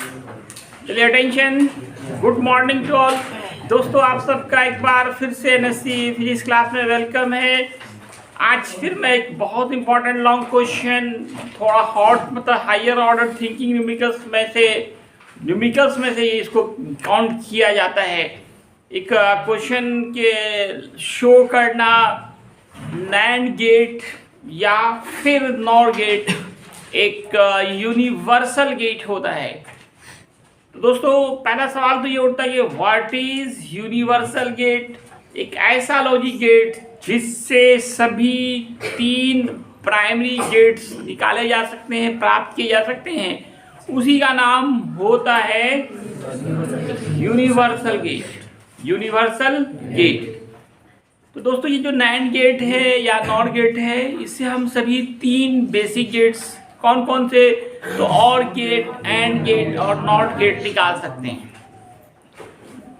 चलिए attention, good morning to all. दोस्तों आप सबका एक बार फिर से एनएससी फिजिक्स क्लास में वेलकम है। आज फिर मैं एक बहुत इंपॉर्टेंट लॉन्ग क्वेश्चन, थोड़ा हॉट मतलब हायर ऑर्डर थिंकिंग न्यूमेरिकल्स में से इसको काउंट किया जाता है। एक क्वेश्चन के शो करना नैंड गेट या फिर नॉर गेट एक यूनिवर्सल गेट होता है। तो दोस्तों पहला सवाल तो ये उठता है कि व्हाट इज यूनिवर्सल गेट। एक ऐसा लॉजिक गेट जिससे सभी तीन प्राइमरी गेट्स निकाले जा सकते हैं, प्राप्त किए जा सकते हैं, उसी का नाम होता है यूनिवर्सल गेट। तो दोस्तों ये जो नैंड गेट है या नॉर गेट है, इससे हम सभी तीन बेसिक गेट्स कौन कौन से, तो और गेट, एंड गेट और नॉट गेट निकाल सकते हैं।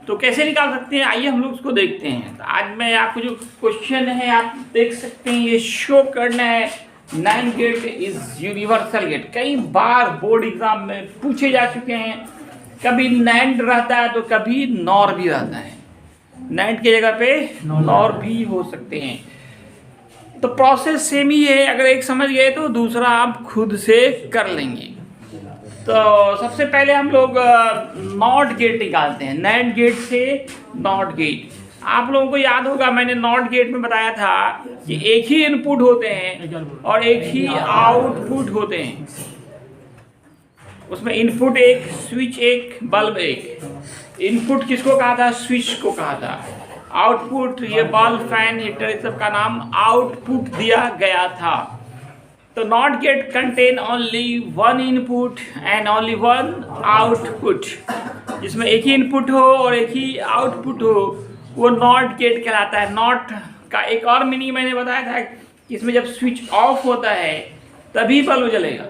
तो कैसे निकाल सकते हैं, आइए हम लोग उसको देखते हैं। तो आज मैं आपको जो क्वेश्चन है आप देख सकते हैं, ये शो करना है NAND gate is universal gate. कई बार बोर्ड एग्जाम में पूछे जा चुके हैं, कभी नैंड रहता है तो कभी नॉर भी रहता है, नैंड की जगह पे नॉर भी हो सकते हैं। तो प्रोसेस सेम ही है, अगर एक समझ गए तो दूसरा आप खुद से कर लेंगे। तो सबसे पहले हम लोग नॉट गेट निकालते हैं, नैंड गेट से नॉट गेट। आप लोगों को याद होगा मैंने नॉट गेट में बताया था कि एक ही इनपुट होते हैं और एक ही आउटपुट होते हैं। उसमें इनपुट एक, स्विच एक, बल्ब एक। इनपुट किसको कहा था, स्विच को कहा था। आउटपुट ये बल्ब, फैन, हीटर, इस सब का नाम आउटपुट दिया गया था। तो not gate contain only one input and only one output. जिसमें एक ही इनपुट हो और एक ही आउटपुट हो वो नॉट गेट कहलाता है। नॉट का एक और मीनिंग मैंने बताया था कि इसमें जब स्विच ऑफ होता है तभी बल्ब जलेगा।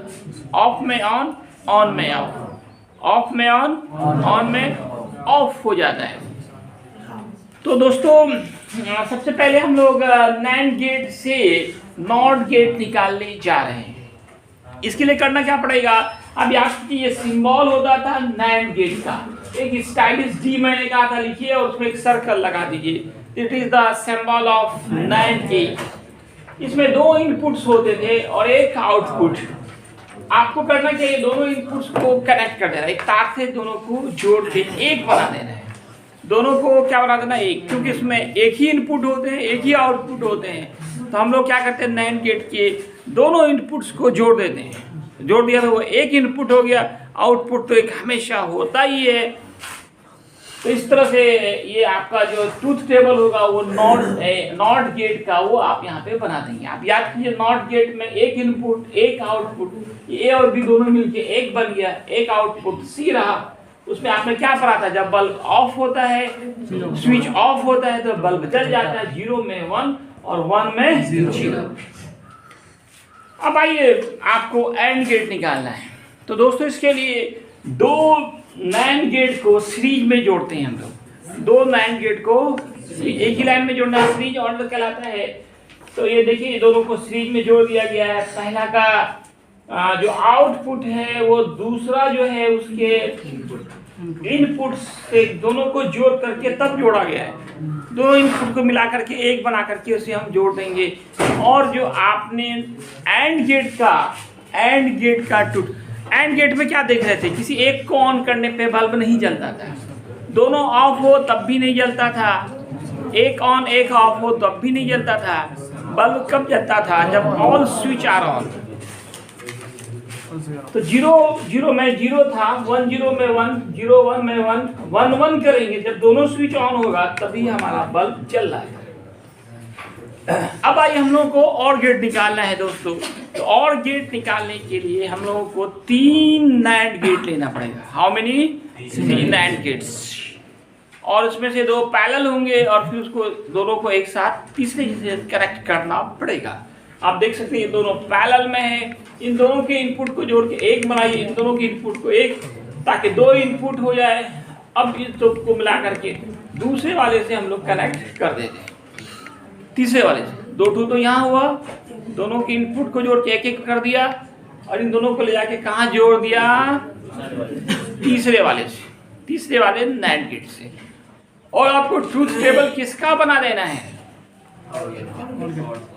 ऑफ में ऑन, ऑन में ऑफ, ऑफ में ऑन, ऑन में ऑफ हो जाता है। तो दोस्तों सबसे पहले हम लोग नैंड गेट से नॉट गेट निकालने जा रहे हैं। इसके लिए करना क्या पड़ेगा, अब याद कीजिए ये सिंबल होता था नैंड गेट का, एक स्टाइलिश डी मैंने कहा था लिखिए और उसमें एक सर्कल लगा दीजिए। It is the symbol of NAND gate. इसमें दो इनपुट्स होते थे और एक आउटपुट। आपको करना चाहिए दोनों इनपुट्स को कनेक्ट कर देना, एक तार से दोनों को जोड़ के एक बना देना है। दोनों को क्या बना देना, एक, क्योंकि इसमें एक ही इनपुट होते हैं, एक ही आउटपुट होते हैं। तो हम लोग क्या करते हैं, नैंड गेट के दोनों इनपुट्स को जोड़ देते हैं। जोड़ दिया तो वो एक इनपुट हो गया, आउटपुट तो एक हमेशा होता ही है। तो इस तरह से ये आपका जो ट्रूथ टेबल होगा वो नॉट गेट का वो आप यहाँ पे बना देंगे। आप याद कीजिए नॉट गेट में एक इनपुट एक आउटपुट, ए और बी दोनों मिलके एक बन गया, एक आउटपुट सी रहा। उसमें आपने क्या पढ़ा था, जब बल्ब ऑफ होता है, स्विच ऑफ होता है तो बल्ब जल जाता है, 0 में 1 और 1 में 0। अब आइए आपको एंड गेट निकालना है। तो दोस्तों इसके लिए दो नैंड गेट को सीरीज में जोड़ते हैं हम लोग। दो नैंड गेट को एक ही लाइन में जोड़ना है, सीरीज ऑर्डर कहलाता है। तो ये देखिए दोनों को सीरीज में जोड़ दिया गया है। पहला का जो आउटपुट है वो दूसरा जो है उसके इनपुट से दोनों को जोड़ करके तब जोड़ा गया है। दोनों इनपुट को मिला करके एक बना करके उसे हम जोड़ देंगे। और जो आपने एंड गेट में क्या देख रहे थे, किसी एक को ऑन करने पे बल्ब नहीं जलता था, दोनों ऑफ हो तब भी नहीं जलता था, एक ऑन एक ऑफ हो तब भी नहीं जलता था। बल्ब कब जलता था, जब ऑल स्विच आर ऑन। तो 0 में 0 था, 1 0 में 1, 0 1 में 1, 1 1 करेंगे, जब दोनों स्विच ऑन होगा तभी हमारा बल्ब जल रहा है। अब आइए हम लोगों को और गेट निकालना है दोस्तों। तो और गेट निकालने के लिए हम लोगों को 3 नैंड गेट लेना पड़ेगा। How many, 3 NAND gates. और उसमें से 2 पैरेलल होंगे और फिर उसको दोनों को एक साथ तीसरे से कनेक्ट करना पड़ेगा। आप देख सकते हैं ये दोनों पैरेलल में है। इन दोनों के इनपुट को जोड़ के एक बनाइए, इन दोनों के इनपुट को एक, ताकि 2 इनपुट हो जाए। अब इस दो को मिला करके दूसरे वाले से हम लोग कनेक्ट कर देते हैं, तीसरे वाले से। 2 तो यहाँ हुआ, दोनों के इनपुट को जोड़ के एक एक कर दिया और इन दोनों को ले जाके कहाँ जोड़ दिया, तीसरे वाले NAND गेट से। और आपको ट्रूथ टेबल किसका बना देना है?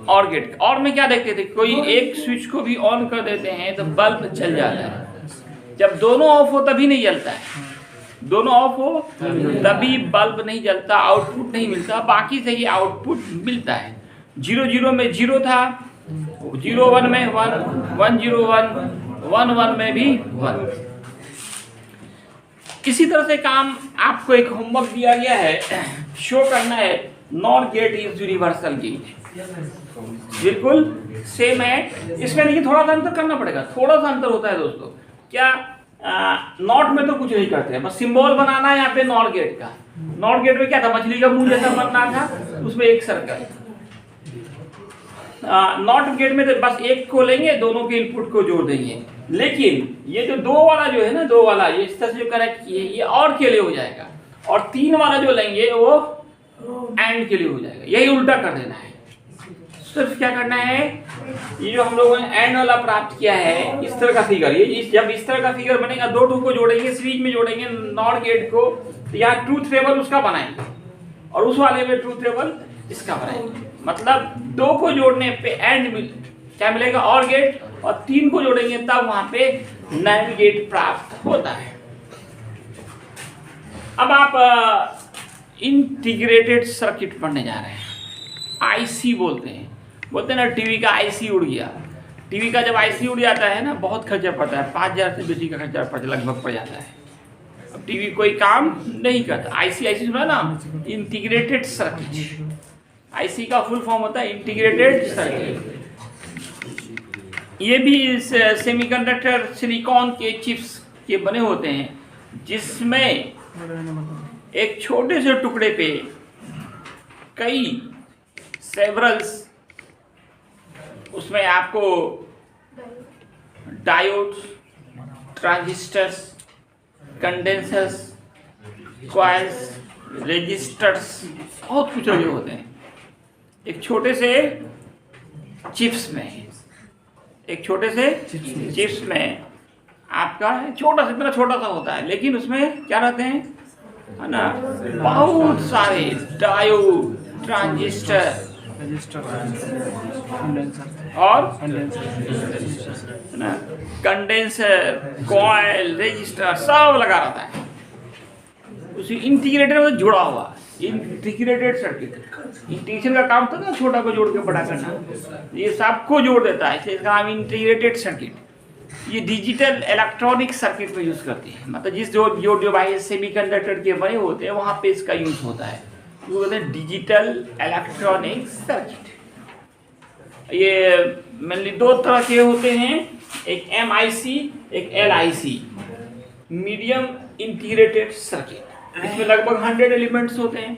और गेट। और में क्या देखते थे, कोई एक स्विच को भी ऑन कर देते हैं तो बल्ब जल जाता है। जब दोनों ऑफ हो तभी नहीं जलता है, दोनों ऑफ हो तभी बल्ब नहीं जलता, आउटपुट नहीं मिलता। बाकी से ये आउटपुट मिलता है। 0 में 0 था, 0 1 में 1, 1 0 1, 1 1 में भी 1। इसी तरह से काम आपको एक होमवर्क दिया गया है, शो करना है NOR gate is universal gate. बिल्कुल सेम है। इसमें देखिए थोड़ा सा अंतर करना पड़ेगा, थोड़ा सा अंतर होता है दोस्तों। क्या नॉट में तो कुछ नहीं करते हैं, बस सिंबल बनाना है यहाँ पे नॉर गेट का। नॉर गेट में क्या था, मछली का मुंह जैसा बनना था, उसमें एक सर्कल। नॉट गेट में तो बस एक को लेंगे, दोनों के इनपुट को जोड़ देंगे। लेकिन ये जो 2 वाला जो है ना, 2 वाला ये इस तरह से जो कनेक्ट किए, ये और के लिए हो जाएगा। और 3 वाला जो लेंगे वो एंड के लिए हो जाएगा। यही उल्टा कर देना है। सिर्फ क्या करना है, ये जो हम लोगों ने एंड वाला प्राप्त किया है, इस तरह का फिगर, ये जब इस तरह का फिगर बनेगा, 2 को जोड़ेंगे, सीरीज में जोड़ेंगे नॉर गेट को, तो यहाँ ट्रूथ टेबल उसका बनाएंगे और उस वाले में ट्रूथ टेबल इसका बनाएंगे। मतलब 2 को जोड़ने पे एंड क्या मिलेगा, और गेट, और 3 को जोड़ेंगे तब वहां पे NAND गेट प्राप्त होता है। अब आप इंटीग्रेटेड सर्किट पढ़ने जा रहे हैं। IC बोलते हैं ना, टीवी का IC उड़ गया। टीवी का जब IC उड़ जाता है ना, बहुत खर्चा पड़ता है, 5000 से बेसी का खर्चा लगभग पड़ जाता है। अब टीवी कोई काम नहीं करता। IC सुना ना, इंटीग्रेटेड सर्किट। IC का फुल फॉर्म होता है इंटीग्रेटेड सर्किट। ये भी सेमीकंडक्टर सिलिकॉन के चिप्स के बने होते हैं, जिसमें एक छोटे से टुकड़े पे कई सेवरल्स, उसमें आपको diodes, transistors, condensers, coils, resistors, बहुत कुछ लगे होते हैं एक छोटे से चिप्स में। एक छोटे से चिप्स में आपका छोटा सा, इतना छोटा सा होता है, लेकिन उसमें क्या रहते हैं, है ना, बहुत सारे डायोड, ट्रांजिस्टर और कंडेंसर, कॉइल, रेजिस्टर सब लगा रहता है। उसी इंटीग्रेटेड में जुड़ा हुआ इंटीग्रेटेड सर्किट। इंटीग्रेशन का काम था ना, छोटा को जोड़ के बड़ा करना, ये सबको जोड़ देता है, इसका नाम इंटीग्रेटेड सर्किट। ये डिजिटल इलेक्ट्रॉनिक सर्किट में यूज करते हैं। मतलब जिस जो डिवाइस सेमीकंडक्टर के बने होते हैं वहां पे इसका यूज होता है, वो कहते हैं डिजिटल इलेक्ट्रॉनिक सर्किट। ये मेनली 2 तरह के होते हैं, एक MIC, एक LIC, मीडियम इंटीग्रेटेड सर्किट। इसमें लगभग 100 एलिमेंट्स होते हैं।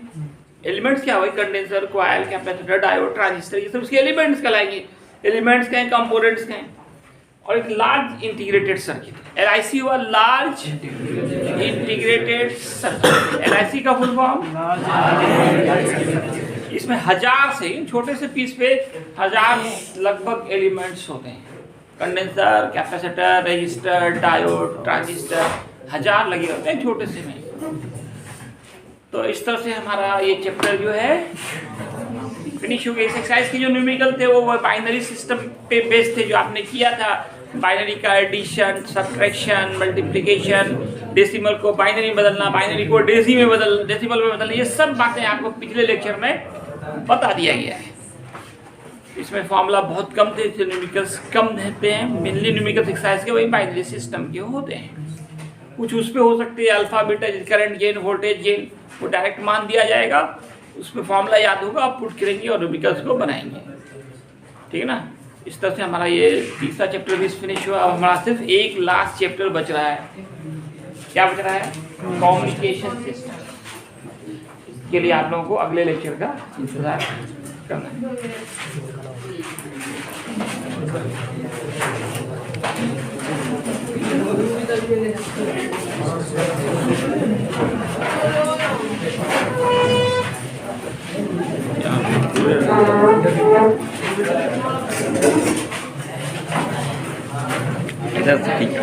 एलिमेंट्स क्या हुए, condenser, coil, capacitor, diode, transistor, ये सब उसके एलिमेंट्स कहलाएंगे। एलिमेंट्स कहें, कंपोनेंट्स कहें। और एक लार्ज इंटीग्रेटेड सर्किट, LIC हुआ लार्ज इंटीग्रेटेड सर्किट। LIC का फुल फॉर्म, इसमें 1000 से, छोटे से पीस पे 1000 लगभग एलिमेंट्स होते हैं। Condenser, capacitor, resistor, diode, transistor, 1000 लगे होते हैं छोटे से में। तो इस तरह से हमारा ये चैप्टर जो है फिनिश हो गया। इस एक्सरसाइज के जो न्यूमेरिकल थे वो बाइनरी सिस्टम पे बेस्ड थे, जो आपने किया था। बाइनरी का एडिशन, सब्ट्रैक्शन, मल्टीप्लिकेशन, डेसिमल को बाइनरी में बदलना, बाइनरी को डेसिमल में बदलना, ये सब बातें आपको पिछले लेक्चर में बता दिया गया है। इसमें फॉर्मूला बहुत कम थे, न्यूमेरिकल्स कम रहते हैं। मेनली न्यूमेरिकल एक्सरसाइज के वही बाइनरी सिस्टम के होते हैं। कुछ उस पर हो सकती है alpha beta, current gain, voltage gain, वो डायरेक्ट मान दिया जाएगा, उसमें फॉर्मूला याद होगा, आप पुट करेंगे और न्यूमेरिकल्स को बनाएंगे। ठीक है ना। इस तरह से हमारा ये तीसरा चैप्टर भी फिनिश हुआ। अब हमारा सिर्फ एक लास्ट चैप्टर बच रहा है। क्या बच रहा है, कम्युनिकेशन सिस्टम। के लिए आप लोगों को अगले लेक्चर का इंतजार करना है। इधर से ठीक है।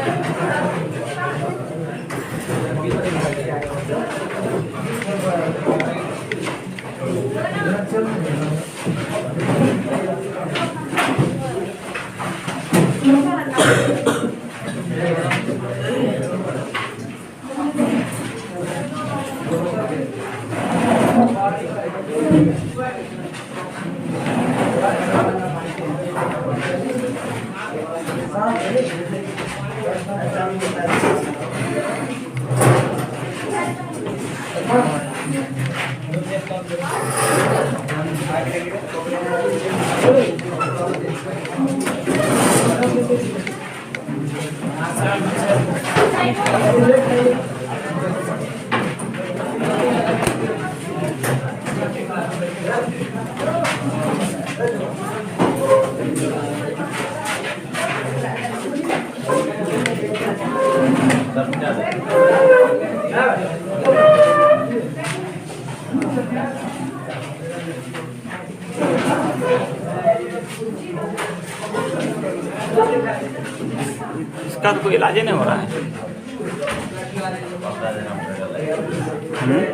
इसका तो कोई इलाज ही नहीं हो रहा है।